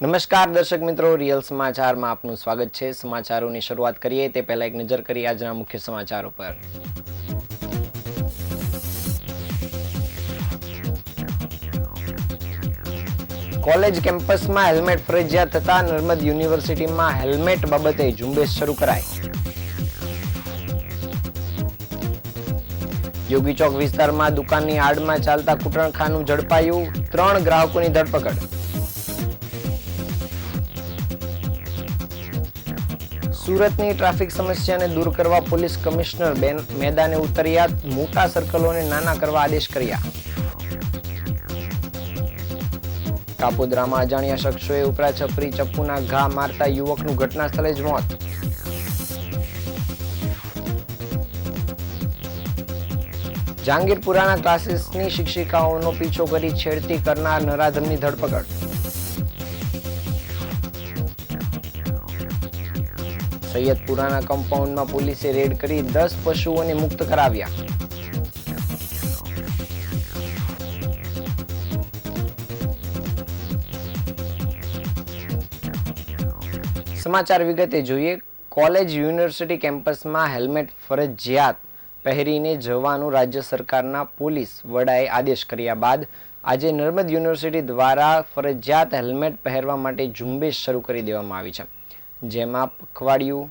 નમસ્કાર દર્શક મિત્રો, રિયલ સમાચારમાં આપનું સ્વાગત છે। સમાચારોની શરૂઆત કરીએ તે પહેલા એક નજર કરીએ આજના મુખ્ય સમાચારો પર। કોલેજ કેમ્પસમાં હેલ્મેટ ફરજિયાત થતા નર્મદ યુનિવર્સિટીમાં હેલ્મેટ બાબતે ઝુંબેશ શરૂ કરાઈ। યોગી ચોક વિસ્તારમાં દુકાનની આડમાં ચાલતા કૂટણખાનું ઝડપાયું, 3 ગ્રાહકોની ધરપકડ। સુરતની ટ્રાફિક સમસ્યાને દૂર કરવા પોલીસ કમિશનર મેદાને ઉતર્યા, મોટા સર્કલોને નાના કરવા આદેશ કર્યા। કાપોદ્રામાં અજાણ્યા શખ્સોએ ઉપરા છપરી ચપ્પુના ઘા મારતા યુવકનું ઘટના સ્થળે જ મોત। જહાંગીરપુરાના ક્લાસીસની શિક્ષિકાઓનો પીછો કરી છેડતી કરનાર નરાધમની ધરપકડ। સૈયદપુરાના કમ્પાઉન્ડમાં પોલીસે રેડ કરી 10 પશુઓને મુક્ત કરાવ્યા। સમાચાર વિગતે જોઈએ। કોલેજ યુનિવર્સિટી કેમ્પસમાં હેલ્મેટ ફરજિયાત પહેરીને જવાનું રાજ્ય સરકારના પોલીસ વડાએ આદેશ કર્યા બાદ આજે નર્મદ યુનિવર્સિટી દ્વારા ફરજિયાત હેલ્મેટ પહેરવા માટે ઝુંબેશ શરૂ કરી દેવામાં આવી છે, જેમાં પખવાડિયું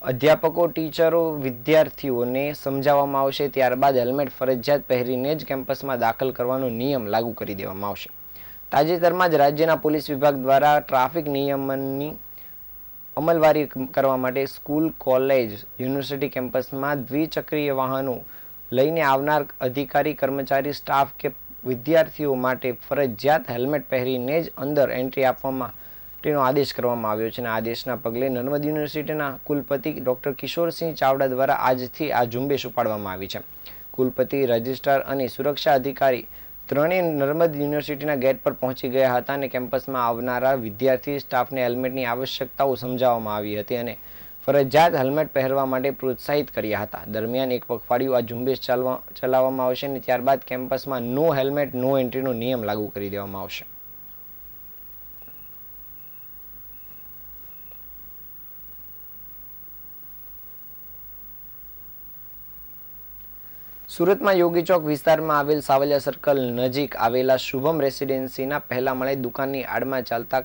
અધ્યાપકો, ટીચરો, વિદ્યાર્થીઓને સમજાવવામાં આવશે। ત્યારબાદ હેલ્મેટ ફરજિયાત પહેરીને જ કેમ્પસમાં દાખલ કરવાનો નિયમ લાગુ કરી દેવામાં આવશે। તાજેતરમાં જ રાજ્યના પોલીસ વિભાગ દ્વારા ટ્રાફિક નિયમનની અમલવારી કરવા માટે સ્કૂલ, કોલેજ, યુનિવર્સિટી કેમ્પસમાં દ્વિચક્રીય વાહનો લઈને આવનાર અધિકારી, કર્મચારી, સ્ટાફ કે વિદ્યાર્થીઓ માટે ફરજિયાત હેલ્મેટ પહેરીને જ અંદર એન્ટ્રી આપવામાં તેનો આદેશ કરવામાં આવ્યો છે। અને આદેશના પગલે નર્મદ યુનિવર્સિટીના કુલપતિ ડોક્ટર કિશોરસિંહ ચાવડા દ્વારા આજથી આ ઝુંબેશ ઉપાડવામાં આવી છે। કુલપતિ, રજિસ્ટ્રાર અને સુરક્ષા અધિકારી ત્રણેય નર્મદ યુનિવર્સિટીના ગેટ પર પહોંચી ગયા હતા અને કેમ્પસમાં આવનારા વિદ્યાર્થી સ્ટાફને હેલ્મેટની આવશ્યકતાઓ સમજાવવામાં આવી હતી અને ફરજિયાત હેલ્મેટ પહેરવા માટે પ્રોત્સાહિત કર્યા હતા। દરમિયાન એક પખવાડિયું આ ઝુંબેશ ચલાવવામાં આવશે અને ત્યારબાદ કેમ્પસમાં નો હેલ્મેટ નો એન્ટ્રીનો નિયમ લાગુ કરી દેવામાં આવશે। સુરતમાં યોગી ચોક વિસ્તારમાં આવેલ સાવલિયા સર્કલ નજીક આવેલા શુભમ રેસિડેન્સીના પહેલા માળે દુકાનની આડમાં ચાલતા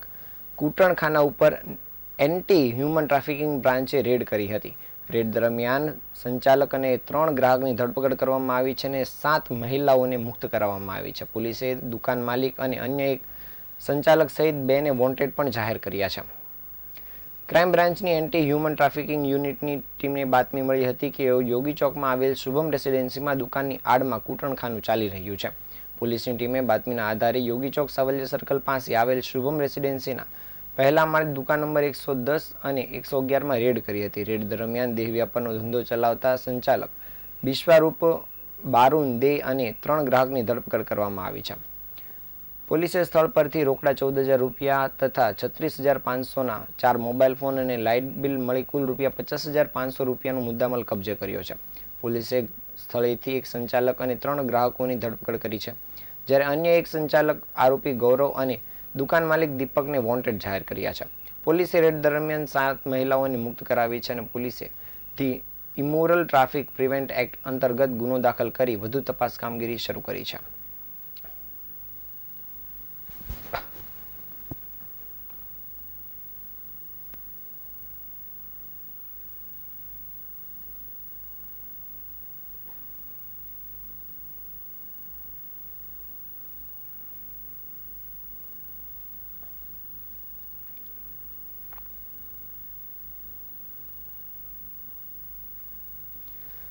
કૂટણખાના ઉપર એન્ટી હ્યુમન ટ્રાફિકિંગ બ્રાન્ચે રેડ કરી હતી। રેડ દરમિયાન સંચાલક અને 3 ગ્રાહકની ધરપકડ કરવામાં આવી છે અને 7 મહિલાઓને મુક્ત કરાવવામાં આવી છે। પોલીસે દુકાન માલિક અને અન્ય એક સંચાલક સહિત 2ને વોન્ટેડ પણ જાહેર કર્યા છે। ક્રાઇમ બ્રાન્ચની એન્ટી હ્યુમન ટ્રાફિકિંગ યુનિટની ટીમને બાતમી મળી હતી કે યોગી ચોકમાં આવેલ શુભમ રેસિડેન્સીમાં દુકાનની આડમાં કૂટણખાનું ચાલી રહ્યું છે। પોલીસની ટીમે બાતમીના આધારે યોગી ચોક સાવલિયા સર્કલ પાસે આવેલ શુભમ રેસિડેન્સીના પહેલા માળે દુકાન નંબર 110 અને 111માં રેડ કરી હતી। રેડ દરમિયાન દેહ વ્યાપારનો ધંધો ચલાવતા સંચાલક બિશ્વારૂપ બારુન દે અને 3 ગ્રાહકની ધરપકડ કરવામાં આવી છે। પોલીસે સ્થળ પરથી રોકડા 14,000 રૂપિયા તથા 36,500ના 4 મોબાઈલ ફોન અને લાઇટ બિલ મળી કુલ રૂપિયા 50,500 રૂપિયાનો મુદ્દામાલ કબજે કર્યો છે। પોલીસે સ્થળેથી એક સંચાલક અને 3 ગ્રાહકોની ધરપકડ કરી છે, જ્યારે અન્ય એક સંચાલક આરોપી ગૌરવ અને દુકાન માલિક દીપકને વોન્ટેડ જાહેર કર્યા છે। પોલીસે રેડ દરમિયાન 7 મહિલાઓને મુક્ત કરાવી છે અને પોલીસે the immoral traffic prevent act અંતર્ગત ગુનો દાખલ કરી વધુ તપાસ કામગીરી શરૂ કરી છે।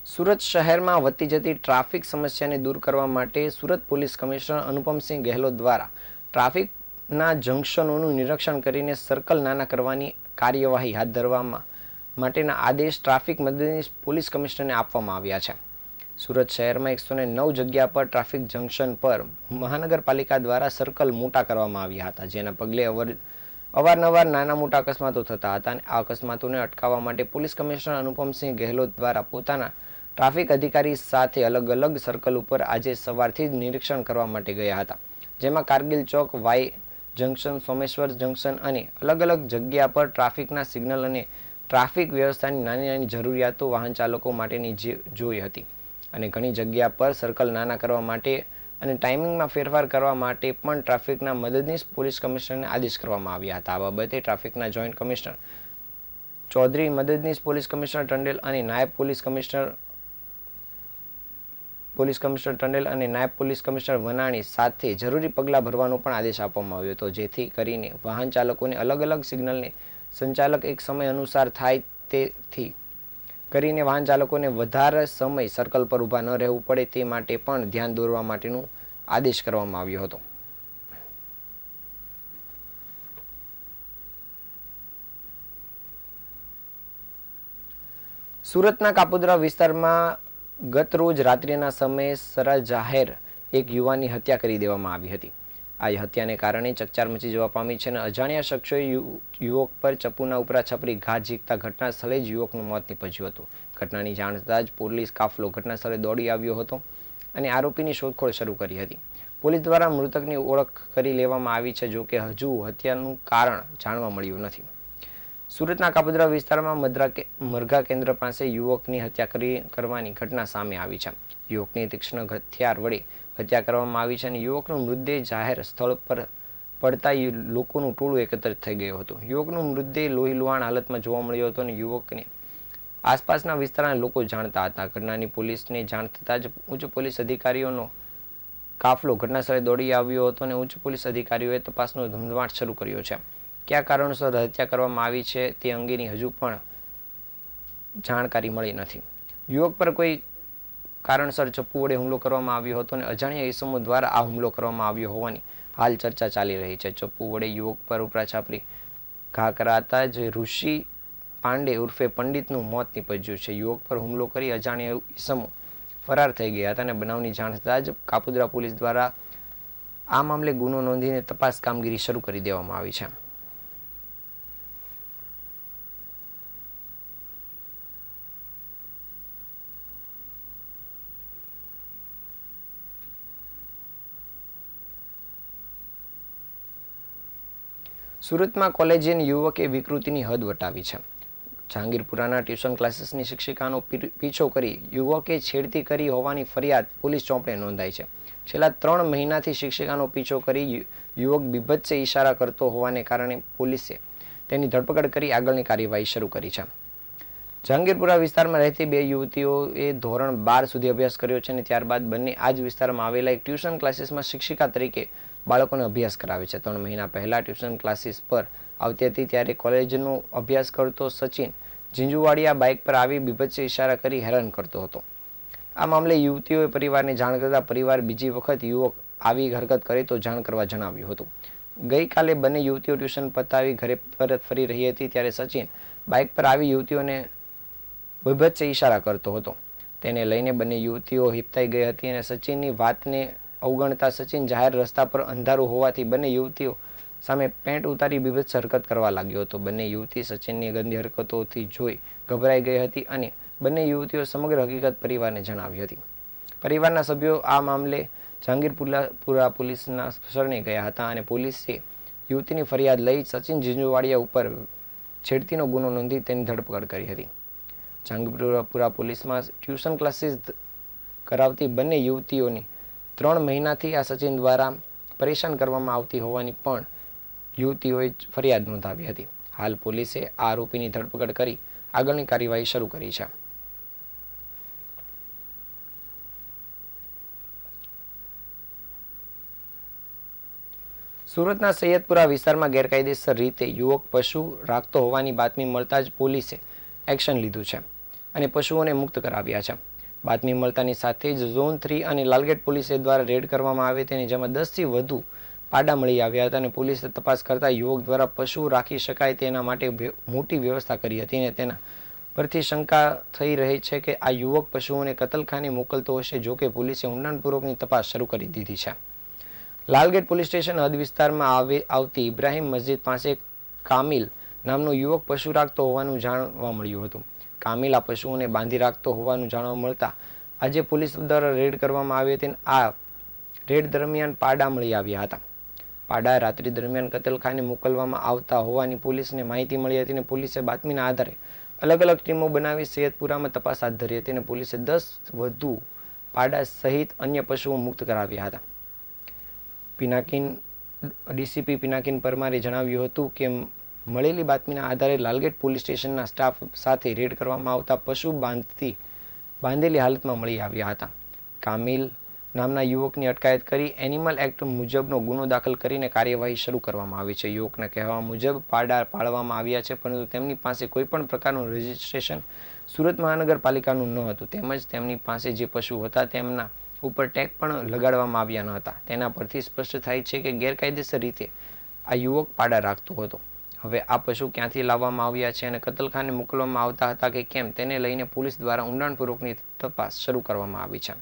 સુરત શહેરમાં વધતી જતી ટ્રાફિક સમસ્યાને દૂર કરવા માટે સુરત પોલીસ કમિશનર અનુપમસિંહ ગહેલોત દ્વારા ટ્રાફિકના જંકશનોનું નિરીક્ષણ કરીને સર્કલ નાના કરવાની કાર્યવાહી હાથ ધરવા માટેના આદેશ ટ્રાફિક મદદનીશ પોલીસ કમિશનરને આપવામાં આવ્યા છે। સુરત શહેરમાં 109 જગ્યા પર ટ્રાફિક જંકશન પર મહાનગરપાલિકા દ્વારા સર્કલ મોટા કરવામાં આવ્યા હતા, જેના પગલે અવારનવાર નાના મોટા અકસ્માતો થતા હતા અને આ અકસ્માતોને અટકાવવા માટે પોલીસ કમિશનર અનુપમસિંહ ગહેલોત દ્વારા પોતાના ટ્રાફિક અધિકારી સાથે અલગ અલગ સર્કલ ઉપર આજે સવારથી જ નિરીક્ષણ કરવા માટે ગયા હતા, જેમાં કારગિલ ચોક, વાય જંકશન, સોમેશ્વર જંકશન અને અલગ અલગ જગ્યા પર ટ્રાફિકના સિગ્નલ અને ટ્રાફિક વ્યવસ્થાની નાની નાની જરૂરિયાતો વાહન ચાલકો માટેની જોઈ હતી અને ઘણી જગ્યા પર સર્કલ નાના કરવા માટે અને ટાઈમિંગમાં ફેરફાર કરવા માટે પણ ટ્રાફિકના મદદનીશ પોલીસ કમિશનરને આદેશ કરવામાં આવ્યા હતા. આ બાબતે ટ્રાફિકના જોઈન્ટ કમિશનર ચૌધરી, મદદનીશ પોલીસ કમિશનર ટંડેલ અને નાયબ પોલીસ કમિશનર ટંડેલ અને નાયબ પોલીસ કમિશનર વનાણી સાથે જરૂરી પગલાં ભરવાનો પણ આદેશ આપવામાં આવ્યો હતો, જેથી કરીને વાહન ચાલકોને અલગ અલગ સિગ્નલને સંચાલક એક સમય અનુસાર થાય, તેથી કરીને વાહન ચાલકોને વધારે સમય સર્કલ પર ઊભા ન રહેવું પડે તે માટે પણ ધ્યાન દોરવા માટેનો આદેશ કરવામાં આવ્યો હતો. સુરતના કાપોદ્રા વિસ્તારમાં ગત રોજ રાત્રિના સમયે સરજાહેર એક યુવાનની હત્યા કરી દેવામાં આવી હતી. આ હત્યાને કારણે ચકચાર મચી જવા પામી છે અને અજાણ્યા શખ્સોએ યુવક પર ચપ્પુના ઉપરા છપરી ઘા ઝીકતા ઘટના સ્થળે જ યુવકનું મોત નીપજ્યું હતું. ઘટનાની જાણ થતાં જ પોલીસ કાફલો ઘટના સ્થળે દોડી આવ્યો હતો અને આરોપીની શોધખોળ શરૂ કરી હતી. પોલીસ દ્વારા મૃતકની ઓળખ કરી લેવામાં આવી છે, જો કે હજુ હત્યાનું કારણ જાણવા મળ્યું નથી. સુરતના કાપોદ્રા વિસ્તારમાં મરઘા કેન્દ્ર પાસે યુવકની હત્યા કરવાની ઘટના સામે આવી છે. યુવકની તીક્ષ્ણ હથિયાર વડે હત્યા કરવામાં આવી છે અને યુવકનો મૃતદેહ જાહેર સ્થળ પર પડતા લોકોનું ટોળું એકત્રિત થઈ ગયું હતું. યુવકનો મૃતદેહ લોહી લુહાણ હાલતમાં જોવા મળ્યો હતો અને યુવકને આસપાસના વિસ્તારના લોકો જાણતા હતા. ઘટનાની પોલીસને જાણ થતાં જ ઉચ્ચ પોલીસ અધિકારીઓનો કાફલો ઘટનાસ્થળે દોડી આવ્યો હતો અને ઉચ્ચ પોલીસ અધિકારીઓએ તપાસનો ધમધમાટ શરૂ કર્યો છે. કયા કારણોસર હત્યા કરવામાં આવી છે તે અંગેની હજુ પણ જાણકારી મળી નથી. યુવક પર કોઈ કારણસર ચપ્પુ વડે હુમલો કરવામાં આવ્યો હતો અને અજાણ્યા ઇસમો દ્વારા આ હુમલો કરવામાં આવ્યો હોવાની હાલ ચર્ચા ચાલી રહી છે. ચપ્પુ વડે યુવક પર ઉપરા છાપરી ઘા કરાતા જ ઋષિ પાંડે ઉર્ફે પંડિતનું મોત નીપજ્યું છે. યુવક પર હુમલો કરી અજાણ્યા ઇસમો ફરાર થઈ ગયા હતા અને બનાવની જાણ થતાં જ કાપોદ્રા પોલીસ દ્વારા આ મામલે ગુનો નોંધીને તપાસ કામગીરી શરૂ કરી દેવામાં આવી છે. સુરતમાં કોલેજિયન યુવકે વિકૃતિની હદ વટાવી છે. જહાંગીરપુરાના ટ્યુશન ક્લાસીસની શિક્ષિકાનો પીછો કરી યુવકે છેડતી કરી હોવાની ફરિયાદ પોલીસ ચોપડે નોંધાઈ છે. છેલ્લા 3 મહિનાથી શિક્ષિકાનો પીછો કરી યુવક બીભત્સે ઇશારા કરતો હોવાને કારણે પોલીસે તેની ધરપકડ કરી આગળની કાર્યવાહી શરૂ કરી છે. જહાંગીરપુરા વિસ્તારમાં રહેતી 2 યુવતીઓએ ધોરણ 12 સુધી અભ્યાસ કર્યો છે અને ત્યારબાદ બંને આ જ વિસ્તારમાં આવેલા એક ટ્યુશન ક્લાસીસમાં શિક્ષિકા તરીકે બાળકોને અભ્યાસ કરાવે છે. 3 મહિના પહેલા ટ્યુશન ક્લાસીસ પર આવતી હતી ત્યારે કોલેજનો અભ્યાસ કરતો સચિન ઝીંઝુવાડિયા બાઇક પર આવી બીભત્સ ઇશારા કરી હેરાન કરતો હતો. આ મામલે યુવતીઓએ પરિવારને જાણ કરતા પરિવાર બીજી વખત યુવક આવી હરકત કરે તો જાણ કરવા જણાવ્યું હતું. ગઈકાલે બંને યુવતીઓ ટ્યુશન પતાવી ઘરે પરત ફરી રહી હતી ત્યારે સચિન બાઇક પર આવી યુવતીઓને બીભત્સ ઇશારા કરતો હતો. તેને લઈને બંને યુવતીઓ હિપતાઈ ગઈ હતી અને સચિનની વાતને અવગણતા સચિન જાહેર રસ્તા પર અંધારું હોવાથી બંને યુવતીઓ સામે પેન્ટ ઉતારી બીભત્સ હરકત કરવા લાગ્યો હતો. બંને યુવતી સચિનની ગંદી હરકતોથી જોઈ ગભરાઈ ગઈ હતી અને બંને યુવતીઓ સમગ્ર હકીકત પરિવારને જણાવી હતી. પરિવારના સભ્યો આ મામલે જહાંગીરપુરા પોલીસના શરણે ગયા હતા અને પોલીસે યુવતીની ફરિયાદ લઈ સચિન ઝીંઝુવાડિયા ઉપર છેડતીનો ગુનો નોંધી તેની ધરપકડ કરી હતી. જહાંગીરપુરા પોલીસમાં ટ્યુશન ક્લાસીસ કરાવતી બંને યુવતીઓની 3 મહિનાથી આ સચિન દ્વારા પરેશાન કરવામાં આવતી હોવાની પણ યુવતીઓએ ફરિયાદ નોંધાવી હતી. હાલ પોલીસે આ આરોપીની ધરપકડ કરી આગળની કાર્યવાહી શરૂ કરી છે. સુરતના સૈયદપુરા વિસ્તારમાં ગેરકાયદેસર રીતે યુવક પશુ રાખતો હોવાની બાતમી મળતા જ પોલીસે એક્શન લીધું છે અને પશુઓને મુક્ત કરાવ્યા છે. બાતમી મળતાની સાથે જ ઝોન 3 અને લાલગેટ પોલીસે દ્વારા રેડ કરવામાં આવી હતી, જેમાં 10થી વધુ પાડા મળી આવ્યા હતા અને પોલીસે તપાસ કરતા યુવક દ્વારા પશુ રાખી શકાય તેના માટે મોટી વ્યવસ્થા કરી હતી અને તેના પરથી શંકા થઈ રહી છે કે આ યુવક પશુઓને કતલખાને મોકલતો હશે. જોકે પોલીસે ઊંડાણપૂર્વકની તપાસ શરૂ કરી દીધી છે. લાલગેટ પોલીસ સ્ટેશન હદ વિસ્તારમાં આવતી ઇબ્રાહિમ મસ્જિદ પાસે કામિલ નામનો યુવક પશુ રાખતો હોવાનું જાણવા મળ્યું હતું. કામિલ આ પશુઓને બાંધી રાખતો હોવાનું જાણવા મળતા આજે પોલીસ દ્વારા રેડ કરવામાં આવી હતી. આ રેડ દરમિયાન પાડા મળી આવ્યા હતા. પાડા રાત્રિ દરમિયાન કતલખાને મોકલવામાં આવતા હોવાની પોલીસને માહિતી મળી હતી અને પોલીસે બાતમીના આધારે અલગ અલગ ટીમો બનાવી સૈયદપુરામાં તપાસ હાથ ધરી હતી અને પોલીસે 10 વધુ પાડા સહિત અન્ય પશુઓ મુક્ત કરાવ્યા હતા. ડીસીપી પિનાકીન પરમારે જણાવ્યું હતું કે મળેલી બાતમીના આધારે લાલગેટ પોલીસ સ્ટેશનના સ્ટાફ સાથે રેડ કરવામાં આવતા પશુ બાંધેલી હાલતમાં મળી આવ્યા હતા. કામિલ નામના યુવકની અટકાયત કરી એનિમલ એક્ટ મુજબનો ગુનો દાખલ કરીને કાર્યવાહી શરૂ કરવામાં આવી છે. યુવકના કહેવા મુજબ પાડા પાળવામાં આવ્યા છે, પરંતુ તેમની પાસે કોઈ પણ પ્રકારનું રજિસ્ટ્રેશન સુરત મહાનગરપાલિકાનું ન હતું, તેમજ તેમની પાસે જે પશુ હતા તેમના ઉપર ટેગ પણ લગાડવામાં આવ્યા ન હતા. તેના પરથી સ્પષ્ટ થાય છે કે ગેરકાયદેસર રીતે આ યુવક પાડા રાખતો હતો. હવે આ પશુ ક્યાંથી લાવવામાં આવ્યા છે અને કતલખાને મોકલવામાં આવતા હતા કે કેમ, તેને લઈને પોલીસ દ્વારા ઊંડાણપૂર્વકની તપાસ શરૂ કરવામાં આવી છે.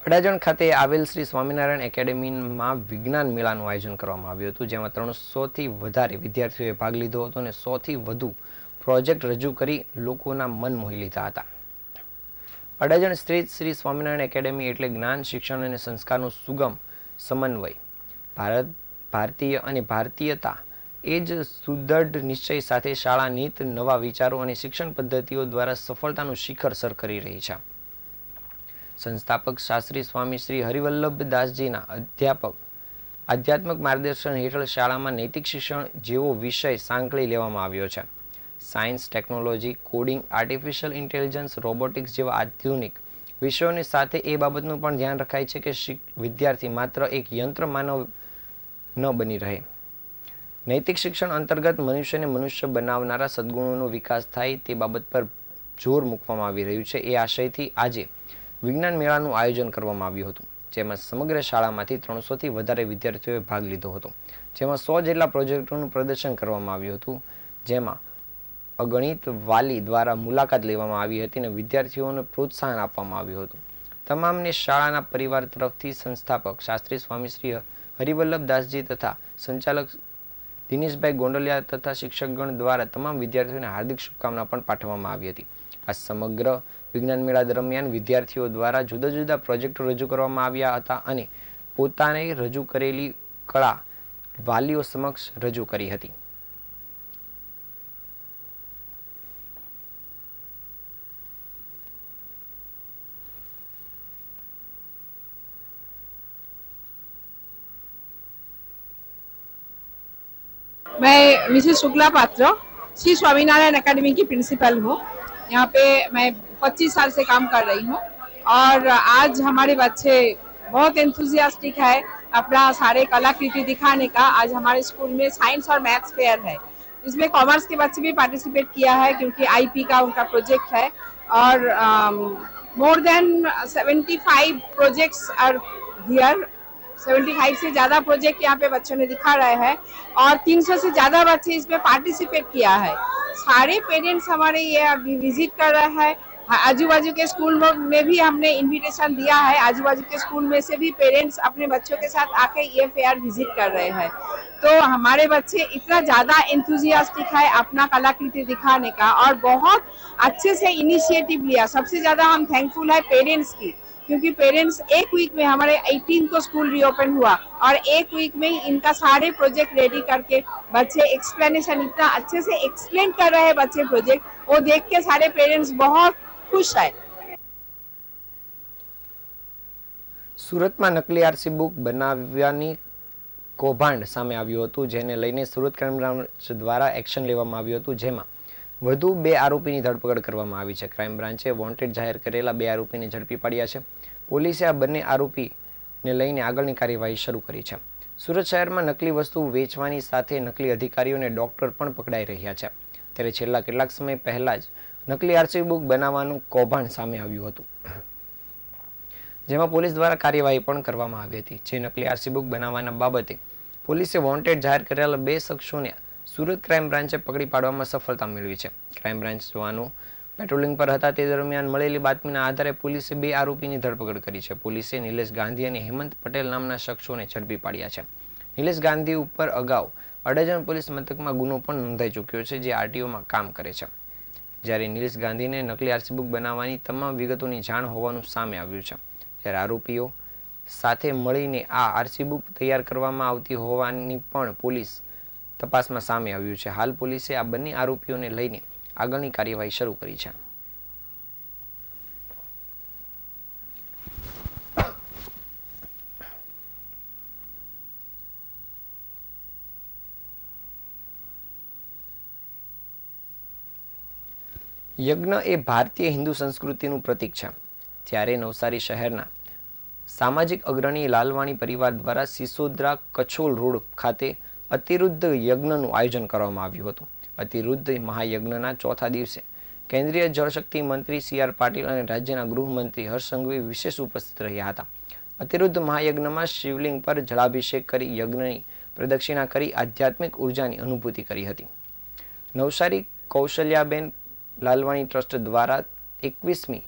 અડાજણ ખાતે આવેલ શ્રી સ્વામિનારાયણ એકેડેમીમાં વિજ્ઞાન મેળાનું આયોજન કરવામાં આવ્યું હતું, જેમાં 300થી વધારે વિદ્યાર્થીઓએ ભાગ લીધો હતો અને 100થી વધુ પ્રોજેક્ટ રજૂ કરી લોકોના મન મોહી લીધા હતા. અડાજણ સ્થિત શ્રી સ્વામિનારાયણ એકેડેમી એટલે જ્ઞાન, શિક્ષણ અને સંસ્કારનું સુગમ સમન્વય. ભારતીય અને ભારતીયતા એ જ સુદૃઢ નિશ્ચય સાથે શાળા નીત, નવા વિચારો અને શિક્ષણ પદ્ધતિઓ દ્વારા સફળતાનું શિખર સર કરી રહી છે. સંસ્થાપક શાસ્ત્રી સ્વામી શ્રી હરિવલ્લભદાસજીના આધ્યાત્મક માર્ગદર્શન હેઠળ શાળામાં નૈતિક શિક્ષણ જેવો વિષય સાંકળી લેવામાં આવ્યો છે. Science, technology, coding, artificial intelligence, robotics જેવા આધુનિક વિષયોની સાથે એ બાબતનું પણ ધ્યાન રખાય છે કે વિદ્યાર્થી માત્ર એક યંત્ર માનવ ન બની રહે. નૈતિક શિક્ષણ અંતર્ગત મનુષ્યને મનુષ્ય બનાવનારા સદ્ગુણોનો વિકાસ થાય તે બાબત પર જોર મૂકવામાં આવી રહ્યું છે. એ આશયથી આજે વિજ્ઞાન મેળાનું આયોજન કરવામાં આવ્યું હતું, જેમાં સમગ્ર શાળામાંથી 300થી વધારે વિદ્યાર્થીઓએ ભાગ લીધો હતો. જેમાં 100 જેટલા પ્રોજેક્ટોનું પ્રદર્શન કરવામાં આવ્યું હતું, જેમાં અગણિત વાલી દ્વારા મુલાકાત લેવામાં આવી હતી અને વિદ્યાર્થીઓને પ્રોત્સાહન આપવામાં આવ્યું હતું. તમામને શાળાના પરિવાર તરફથી સંસ્થાપક શાસ્ત્રી સ્વામી શ્રી હરિવલ્લભદાસજી તથા સંચાલક દિનેશભાઈ ગોંડલિયા તથા શિક્ષકગણ દ્વારા તમામ વિદ્યાર્થીઓને હાર્દિક શુભકામના પણ પાઠવવામાં આવી હતી. આ સમગ્ર વિજ્ઞાન મેળા દરમિયાન વિદ્યાર્થીઓ દ્વારા જુદા જુદા પ્રોજેક્ટો રજૂ કરવામાં આવ્યા હતા અને પોતાને રજૂ કરેલી કળા વાલીઓ સમક્ષ રજૂ કરી હતી. मैं मिसेस शुक्ला पात्र श्री स्वामीनारायण एकेडमी की प्रिंसिपल हूँ. यहाँ पे मैं 25 साल से काम कर रही हूँ और आज हमारे बच्चे बहुत एंथुजियास्टिक है अपना सारे कलाकृति दिखाने का. आज हमारे स्कूल में साइंस और मैथ्स फेयर है. इसमें कॉमर्स के बच्चे भी पार्टिसिपेट किया है क्योंकि आईपी का उनका प्रोजेक्ट है और more than 75 projects are here. 75 से ज़्यादा प्रोजेक्ट यहाँ पे बच्चों ने दिखा रहे हैं और 300 से ज़्यादा बच्चे इसमें पार्टिसिपेट किया है. सारे पेरेंट्स हमारे ये अभी विजिट कर रहे हैं. आजू बाजू के स्कूल में भी हमने इनविटेशन दिया है. आजू बाजू के स्कूल में से भी पेरेंट्स अपने बच्चों के साथ आके ये फेयर विजिट कर रहे हैं. तो हमारे बच्चे इतना ज़्यादा एंथुजियास्टिक है अपना कलाकृति दिखाने का और बहुत अच्छे से इनिशिएटिव लिया. सबसे ज़्यादा हम थैंकफुल है पेरेंट्स की, क्योंकि पेरेंट्स एक वीक में हमारे 18 को स्कूल रीओपन हुआ और एक वीक में ही इनका सारे प्रोजेक्ट रेडी करके बच्चे एक्सप्लेनेशन इतना अच्छे से एक्सप्लेन कर रहे हैं बच्चे प्रोजेक्ट, वो देख के सारे पेरेंट्स बहुत खुश है. સુરતમાં નકલી આરસી બુક બનાવવાની કૌભાંડ સામે આવ્યું હતું, જેને લઈને સુરત ક્રાઇમ બ્રાન્ચ દ્વારા એક્શન લેવામાં આવ્યું હતું, જેમાં વધુ 2 આરોપીની ધરપકડ કરવામાં આવી છે. ક્રાઇમ બ્રાન્ચે વોન્ટેડ જાહેર કરેલા 2 આરોપીને ઝડપી પાડ્યા છે. પોલીસે આ બંને આરોપીને લઈને આગળની કાર્યવાહી શરૂ કરી છે. સુરત શહેરમાં નકલી વસ્તુ વેચવાની સાથે નકલી અધિકારીઓ અને ડોક્ટર પણ પકડાઈ રહ્યા છે. ત્યારે છેલ્લા કેટલાક સમય પહેલા જ નકલી આરસી બુક બનાવવાનું કૌભાંડ સામે આવ્યું હતું, જેમાં પોલીસ દ્વારા કાર્યવાહી પણ કરવામાં આવી હતી. જે નકલી આરસી બુક બનાવવાના બાબતે પોલીસે વોન્ટેડ જાહેર કરેલા 2 શખ્સોને સુરત ક્રાઇમ બ્રાન્ચે પકડી પાડવામાં સફળતા મેળવી છે. ક્રાઇમ બ્રાન્ચ જવાનો પેટ્રોલિંગ પર હતા તે દરમિયાન મળેલી બાતમીના આધારે પોલીસે 2 આરોપીની ધરપકડ કરી છે. પોલીસે નિલેશ ગાંધી અને હેમંત પટેલ નામના શખ્સોને ઝડપી પાડ્યા છે. નિલેશ ગાંધી ઉપર અગાઉ અડાજણ પોલીસ મથકમાં ગુનો પણ નોંધાઈ ચૂક્યો છે, જે આરટીઓમાં કામ કરે છે. જ્યારે નિલેશ ગાંધીને નકલી આરસી બુક બનાવવાની તમામ વિગતોની જાણ હોવાનું સામે આવ્યું છે. જ્યારે આરોપીઓ સાથે મળીને આ આરસી બુક તૈયાર કરવામાં આવતી હોવાની પણ પોલીસ તપાસમાં સામે આવ્યું છે. હાલ પોલીસે આ બંને આરોપીઓને લઈને આગળની કાર્યવાહી શરૂ કરી છે. યજ્ઞ એ ભારતીય હિન્દુ સંસ્કૃતિનું પ્રતીક છે. ત્યારે નવસારી શહેરના સામાજિક અગ્રણી લાલવાણી પરિવાર દ્વારા સિસોદરા કછોલ રોડ ખાતે અતિરુદ્ધ યજ્ઞનું આયોજન કરવામાં આવ્યું હતું. અતિરુદ્ધ મહાયજ્ઞના ચોથા દિવસે કેન્દ્રીય જળશક્તિ મંત્રી સી.આર. પાટીલ અને રાજ્યના ગૃહમંત્રી હર્ષ સંઘવી વિશેષ ઉપસ્થિત રહ્યા હતા. અતિરુદ્ધ મહાયજ્ઞમાં શિવલિંગ પર જળાભિષેક કરી યજ્ઞની પ્રદક્ષિણા કરી આધ્યાત્મિક ઉર્જાની અનુભૂતિ કરી હતી. નવસારી કૌશલ્યાબેન લાલવાણી ટ્રસ્ટ દ્વારા 21મી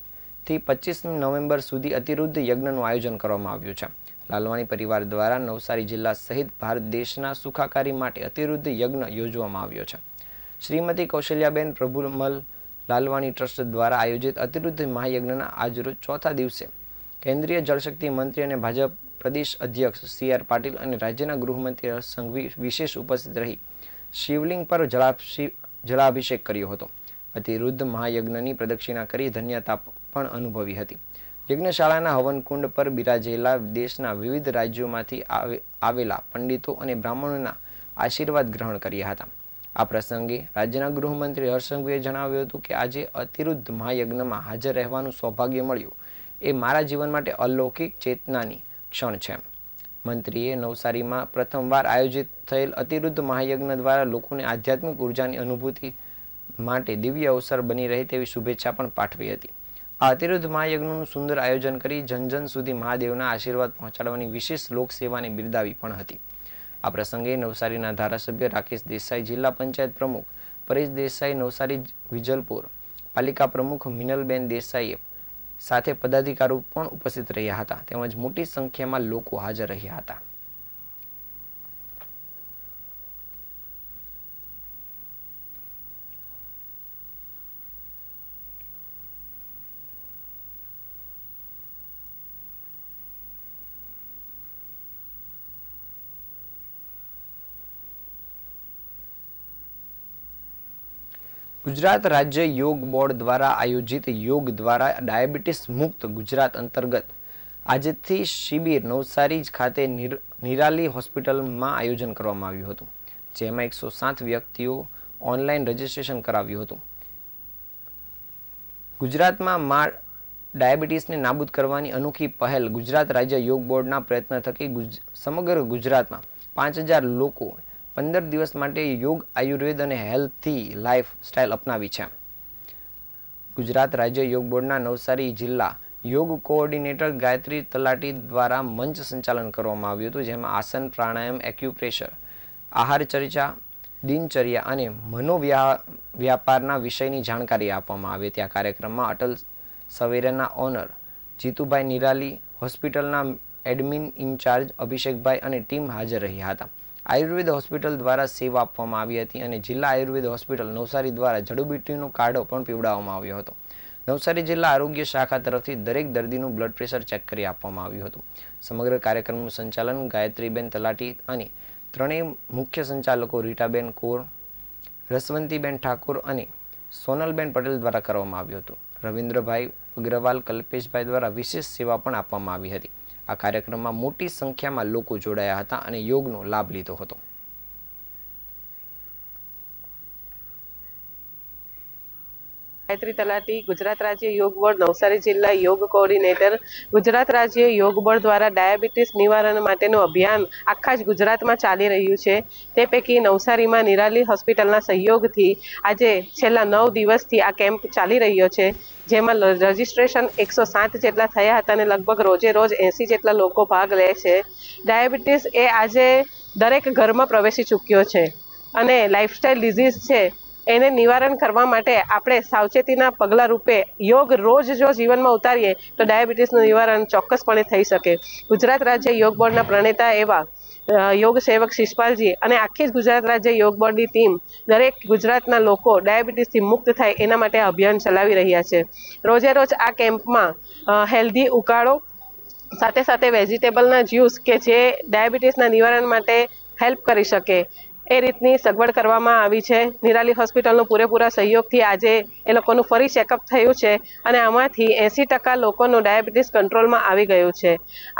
થી 25મી નવેમ્બર સુધી અતિરુદ્ધ યજ્ઞનું આયોજન કરવામાં આવ્યું છે. લાલવાણી પરિવાર દ્વારા નવસારી જિલ્લા સહિત ભારત દેશના સુખાકારી માટે અતિરુદ્ધ યજ્ઞ યોજવામાં આવ્યો છે. શ્રીમતી કૌશલ્યાબેન પ્રભુમલ લાલવાણી ટ્રસ્ટ દ્વારા આયોજિત અતિરુદ્ધ મહાયજ્ઞના આજરોજ ચોથા દિવસે કેન્દ્રીય જળશક્તિ મંત્રી અને ભાજપ પ્રદેશ અધ્યક્ષ સી.આર. પાટીલ અને રાજ્યના ગૃહમંત્રી હર્ષ સંઘવી વિશેષ ઉપસ્થિત રહી શિવલિંગ પર જળાભિષેક કર્યો હતો. અતિરુદ્ધ મહાયજ્ઞની પ્રદક્ષિણા કરી ધન્યતા પણ અનુભવી હતી. યજ્ઞશાળાના હવનકુંડ પર બિરાજેલા દેશના વિવિધ રાજ્યોમાંથી આવેલા પંડિતો અને બ્રાહ્મણોના આશીર્વાદ ગ્રહણ કર્યા હતા. આ પ્રસંગે રાજ્યના ગૃહમંત્રી હર્ષ સંઘવીએ જણાવ્યું હતું કે આજે અતિરુદ્ધ મહાયજ્ઞમાં હાજર રહેવાનું સૌભાગ્ય મળ્યું એ મારા જીવન માટે અલૌકિક ચેતનાની ક્ષણ છે. મંત્રીએ નવસારીમાં પ્રથમવાર આયોજિત થયેલ અતિરુદ્ધ મહાયજ્ઞ દ્વારા લોકોને આધ્યાત્મિક ઉર્જાની અનુભૂતિ માટે દિવ્ય અવસર બની રહે તેવી શુભેચ્છા પણ પાઠવી હતી. આ અતિરુદ્ધ મહાયજ્ઞનું સુંદર આયોજન કરી જન સુધી મહાદેવના આશીર્વાદ પહોંચાડવાની વિશેષ લોકસેવાને બિરદાવી પણ હતી. આ પ્રસંગે નવસારીના ધારાસભ્ય રાકેશ દેસાઈ, જિલ્લા પંચાયત પ્રમુખ પરેશ દેસાઈ, નવસારી વિજલપુર પાલિકા પ્રમુખ મિનલબેન દેસાઈ સાથે પદાધિકારીઓ પણ ઉપસ્થિત રહ્યા હતા. તેમજ મોટી સંખ્યામાં લોકો હાજર રહ્યા હતા. ગુજરાત રાજ્ય યોગ બોર્ડ દ્વારા આયોજિત યોગ દ્વારા ડાયાબિટીસ મુક્ત ગુજરાત અંતર્ગત આજથી શિબિર નવસારી ખાતે નિરાલી હોસ્પિટલમાં આયોજન કરવામાં આવ્યું હતું. જેમાં 107 વ્યક્તિઓ ઓનલાઈન રજીસ્ટ્રેશન કરાવ્યું હતું. ગુજરાતમાં ડાયાબિટીસને નાબૂદ કરવાની અનોખી પહેલ ગુજરાત રાજ્ય યોગ બોર્ડના પ્રયત્ન થકી સમગ્ર ગુજરાતમાં 5000 લોકો 15 દિવસ માટે યોગ, આયુર્વેદ અને હેલ્થી લાઈફ સ્ટાઇલ અપનાવી છે. ગુજરાત રાજ્ય યોગ બોર્ડના નવસારી જિલ્લા યોગ કોઓર્ડિનેટર ગાયત્રી તલાટી દ્વારા મંચ સંચાલન કરવામાં આવ્યું હતું. જેમાં આસન, પ્રાણાયામ, એક્યુપ્રેશર, આહાર ચર્ચા, દિનચર્યા અને મનોવ્યાપારના વિષયની જાણકારી આપવામાં આવી હતી. આ કાર્યક્રમમાં અટલ સવેરાના ઓનર જીતુભાઈ, નિરાલી હોસ્પિટલના એડમિન ઇન્ચાર્જ અભિષેકભાઈ અને ટીમ હાજર રહ્યા હતા. આયુર્વેદ હોસ્પિટલ દ્વારા સેવા આપવામાં આવી હતી અને જિલ્લા આયુર્વેદ હોસ્પિટલ નવસારી દ્વારા જડીબુટ્ટીનો કાઢો પણ પીવડાવવામાં આવ્યો હતો. નવસારી જિલ્લા આરોગ્ય શાખા તરફથી દરેક દર્દીનું બ્લડ પ્રેશર ચેક કરી આપવામાં આવ્યું હતું. સમગ્ર કાર્યક્રમનું સંચાલન ગાયત્રીબેન તલાટી અને ત્રણેય મુખ્ય સંચાલકો રીટાબેન કૌર, રસવંતીબેન ઠાકોર અને સોનલબેન પટેલ દ્વારા કરવામાં આવ્યું હતું. રવિન્દ્રભાઈ અગ્રવાલ, કલ્પેશભાઈ દ્વારા વિશેષ સેવા પણ આપવામાં આવી હતી. આ કાર્યક્રમમાં મોટી સંખ્યામાં લોકો જોડાયા હતા અને યોગનો લાભ લીધો હતો. ગાયત્રી તલાટી, ગુજરાત રાજ્ય યોગ બોર્ડ નવસારી જિલ્લા યોગ કોઓર્ડિનેટર. ગુજરાત રાજ્ય યોગ બોર્ડ દ્વારા ડાયાબિટીસ નિવારણ માટેનું અભિયાન આખા જ ગુજરાતમાં ચાલી રહ્યું છે. તે પૈકી નવસારીમાં નિરાલી હોસ્પિટલના સહયોગથી આજે છેલ્લા 9 દિવસથી આ કેમ્પ ચાલી રહ્યો છે. જેમાં રજીસ્ટ્રેશન 107 જેટલા થયા હતા અને લગભગ રોજે રોજ 80 જેટલા લોકો ભાગ લે છે. ડાયાબિટીસ એ આજે દરેક ઘરમાં પ્રવેશી ચૂક્યો છે અને લાઇફસ્ટાઇલ ડિઝીઝ છે. એને નિવારણ કરવા માટે આપણે સાવચેતીના પગલાં રૂપે યોગ રોજ જો જીવનમાં ઉતારીએ તો ડાયાબિટીસનું નિવારણ ચોક્કસપણે થઈ શકે. ગુજરાત રાજ્ય યોગ બોર્ડના પ્રણેતા એવા યોગ સેવક શિષપાલજી અને આખી જ ગુજરાત રાજ્ય યોગ બોર્ડની ટીમ દરેક ગુજરાતના લોકો ડાયાબિટીસથી મુક્ત થાય એના માટે અભિયાન ચલાવી રહ્યા છે. રોજે રોજ આ કેમ્પમાં હેલ્ધી ઉકાળો સાથે સાથે વેજીટેબલના જ્યુસ કે જે ડાયાબિટીસના નિવારણ માટે હેલ્પ કરી શકે એ રીતની સગવડ કરવામાં આવી છે. નિરાલી હોસ્પિટલનો પૂરેપૂરા સહયોગથી આજે એ લોકોનું ફરી ચેકઅપ થયું છે અને આમાંથી 80% લોકોનું ડાયાબિટીસ કંટ્રોલમાં આવી ગયું છે.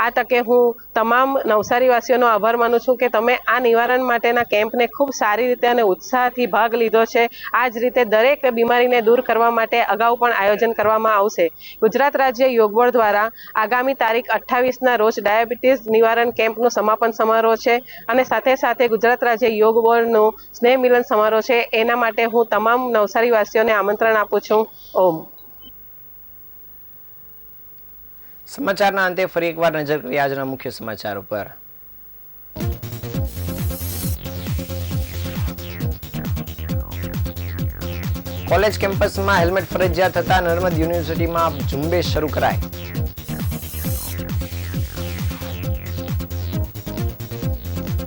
આ તકે હું તમામ નવસારીવાસીઓનો આભાર માનું છું કે તમે આ નિવારણ માટેના કેમ્પને ખૂબ સારી રીતે અને ઉત્સાહથી ભાગ લીધો છે. આ જ રીતે દરેક બીમારીને દૂર કરવા માટે અગાઉ પણ આયોજન કરવામાં આવશે. ગુજરાત રાજ્ય યોગ બોર્ડ દ્વારા આગામી તારીખ 28ના રોજ ડાયાબિટીસ નિવારણ કેમ્પનું સમાપન સમારોહ છે અને સાથે સાથે ગુજરાત રાજ્ય યોગ બોર્ડનું સ્નેહ મિલન સમારોહ છે. એના માટે હું તમામ નવસારીવાસીઓને આમંત્રણ આપું છું. ઓમ. સમાચારના અંતે ફરી એકવાર નજર કરીએ આજના મુખ્ય સમાચાર ઉપર. કોલેજ કેમ્પસમાં હેલ્મેટ ફરજિયાત થતા નર્મદ યુનિવર્સિટીમાં ઝુંબેશ શરૂ કરાઈ.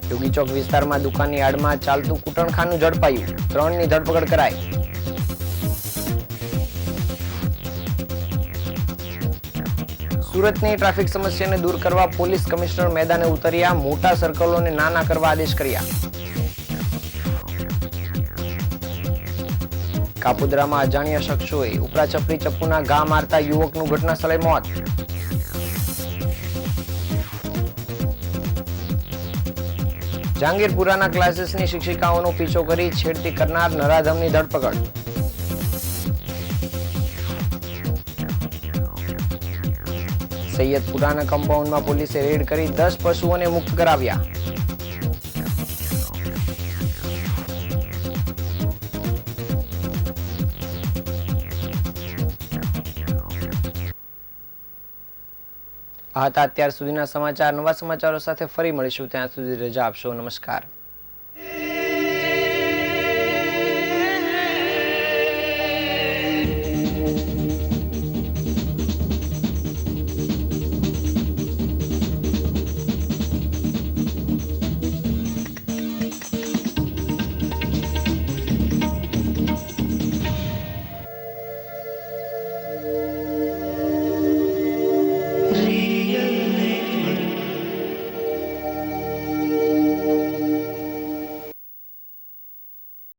યોગી ચોક વિસ્તારમાં દુકાનની આડમાં ચાલતું કૂટણખાનું ઝડપાયું. 3ની ધરપકડ કરાઈ. સુરતની ટ્રાફિક સમસ્યાને દૂર કરવા પોલીસ કમિશનર મેદાને ઉતર્યા. મોટા સર્કલોને નાના કરવા આદેશ કર્યા. કાપોદ્રામાં અજાણ્યા શખ્સોએ ઉપરાચપરી ચપ્પુના ઘા મારતા યુવકનું ઘટના સ્થળે મોત. જહાંગીરપુરાના ક્લાસીસની શિક્ષિકાઓનો પીછો કરી છેડતી કરનાર નરાધમની ધરપકડ. સૈયદપુરાના કમ્પાઉન્ડમાં પોલીસે રેડ કરી 10 પશુઓને મુક્ત કરાવ્યા. આ હતા અત્યાર સુધીના સમાચાર. નવા સમાચારો સાથે ફરી મળીશું. ત્યાં સુધી રજા આપશો. નમસ્કાર.